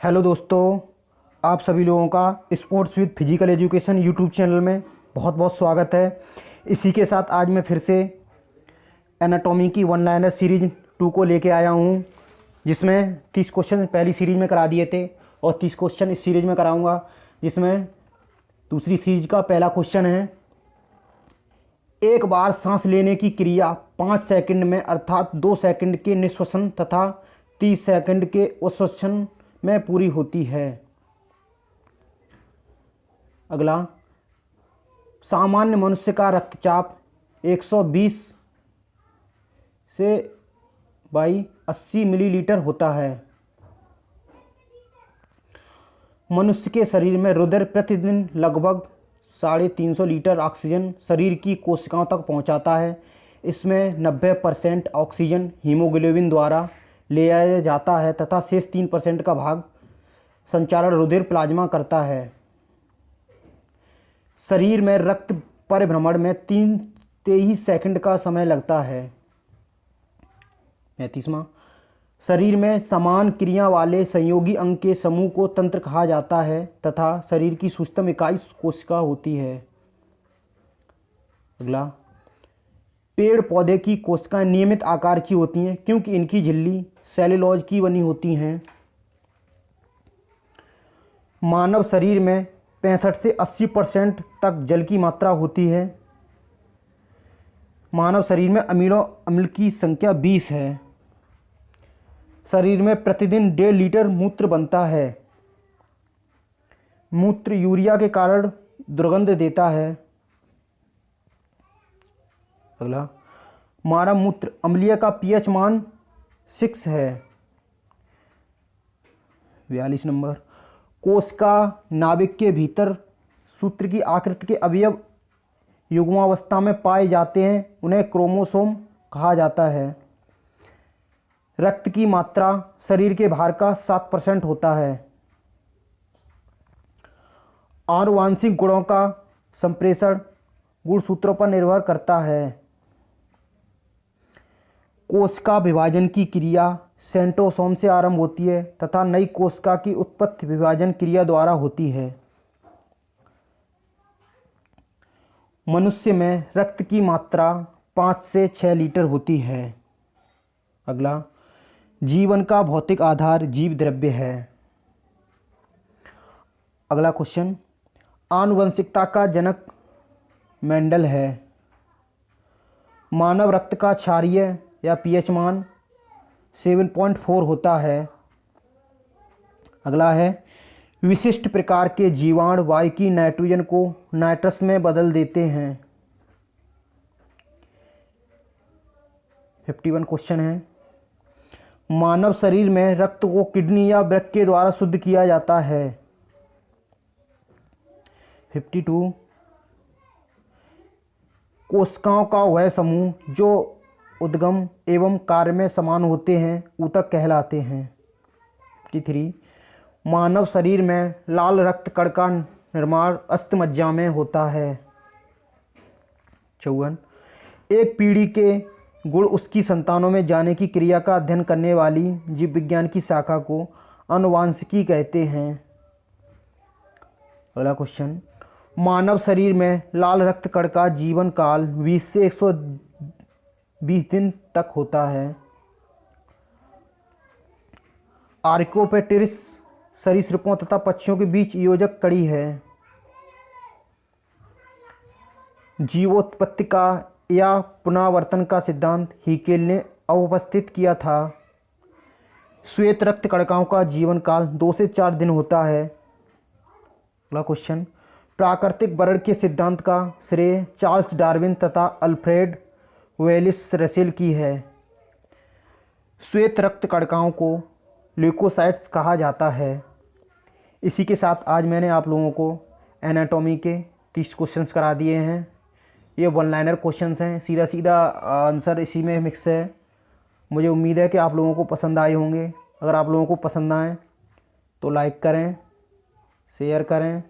Hello दोस्तों, आप सभी लोगों का sports with physical education YouTube channel में बहुत बहुत स्वागत है। इसी के साथ आज मैं फिर से एनाटॉमी की वन लाइनर सीरीज 2 को लेके आया हूँ, जिसमें 30 क्वेश्चन पहली सीरीज में करा दिए थे और 30 क्वेश्चन इस सीरीज में कराऊंगा। जिसमें दूसरी सीरीज का पहला क्वेश्चन है, एक बार सांस लेने की क्रिया 5 सेकंड में अर्थात 2 सेकंड के निश्वसन तथा 30 सेकंड के उच्छ्वसन में पूरी होती है। अगला, सामान्य मनुष्य का रक्तचाप 120 से 80 मिलीलीटर होता है। मनुष्य के शरीर में रुधिर प्रतिदिन लगभग 350 लीटर ऑक्सीजन शरीर की कोशिकाओं तक पहुंचाता है। इसमें 90% ऑक्सीजन हीमोग्लोबिन द्वारा ले जाया जाता है तथा शेष 3% का भाग संचारण रुधिर प्लाज्मा करता है। शरीर में रक्त परिभ्रमण में 23 सेकंड का समय लगता है। 35वां, शरीर में समान क्रिया वाले संयोगी अंग के समूह को तंत्र कहा जाता है तथा शरीर की सूक्ष्म इकाई कोशिका होती है। अगला, पेड़ पौधे की कोशिकाएं नियमित आकार की होती हैं क्योंकि इनकी झिल्ली सेल्यूलोज की बनी होती हैं। मानव शरीर में 65 से 80% तक जल की मात्रा होती है। मानव शरीर में अमीनो अम्ल की संख्या 20 है। शरीर में प्रतिदिन 1.5 लीटर मूत्र बनता है। मूत्र यूरिया के कारण दुर्गंध देता है। अगला, मानव मूत्र अम्लीय का पीएच मान 6 है। 42 नंबर, कोशिका नाभिक के भीतर सूत्र की आकृति के अवयव युग्मावस्था में पाए जाते हैं, उन्हें क्रोमोसोम कहा जाता है। रक्त की मात्रा शरीर के भार का 7% होता है। आनुवांशिक गुणों का संप्रेषण गुणसूत्रों पर निर्भर करता है। कोशिका विभाजन की क्रिया सेंट्रोसोम से आरंभ होती है तथा नई कोशिका की उत्पत्ति विभाजन क्रिया द्वारा होती है। मनुष्य में रक्त की मात्रा 5 से 6 लीटर होती है। अगला, जीवन का भौतिक आधार जीव द्रव्य है। अगला क्वेश्चन, आनुवंशिकता का जनक मेंडल है। मानव रक्त का क्षारीय या पीएच मान 7.4 होता है। अगला है, विशिष्ट प्रकार के जीवाणु वायु की नाइट्रोजन को नाइट्रस में बदल देते हैं। 51 क्वेश्चन है, मानव शरीर में रक्त को किडनी या वृक्क के द्वारा शुद्ध किया जाता है। 52, कोशिकाओं का वह समूह जो उद्गम एवं कार्य में समान होते हैं ऊतक कहलाते हैं। 53, मानव शरीर में लाल रक्त कण का निर्माण अस्थिमज्जा में होता है। 54, एक पीढ़ी के गुण उसकी संतानों में जाने की क्रिया का अध्ययन करने वाली जीव विज्ञान की शाखा को आनुवांशिकी कहते हैं। अगला क्वेश्चन, मानव शरीर में लाल रक्त कण का जीवन काल 20 से 120 दिन तक होता है। आर्कोपेटेरिस सरीसृपों तथा पक्षियों के बीच योजक कड़ी है। जीवोत्पत्ति का या पुनरावर्तन का सिद्धांत हीकेल ने अवस्थित किया था। श्वेत रक्त कणिकाओं का जीवन काल 2 से 4 दिन होता है। अगला क्वेश्चन, प्राकृतिक वर्ण के सिद्धांत का श्रेय चार्ल्स डार्विन तथा अल्फ्रेड वेलिस रसेल की है। श्वेत रक्त कणिकाओं को ल्यूकोसाइट्स कहा जाता है। इसी के साथ आज मैंने आप लोगों को एनाटॉमी के 30 क्वेश्चंस करा दिए हैं। ये वन लाइनर क्वेश्चंस हैं, सीधा सीधा आंसर इसी में मिक्स है। मुझे उम्मीद है कि आप लोगों को पसंद आए होंगे। अगर आप लोगों को पसंद आए तो लाइक करें, शेयर करें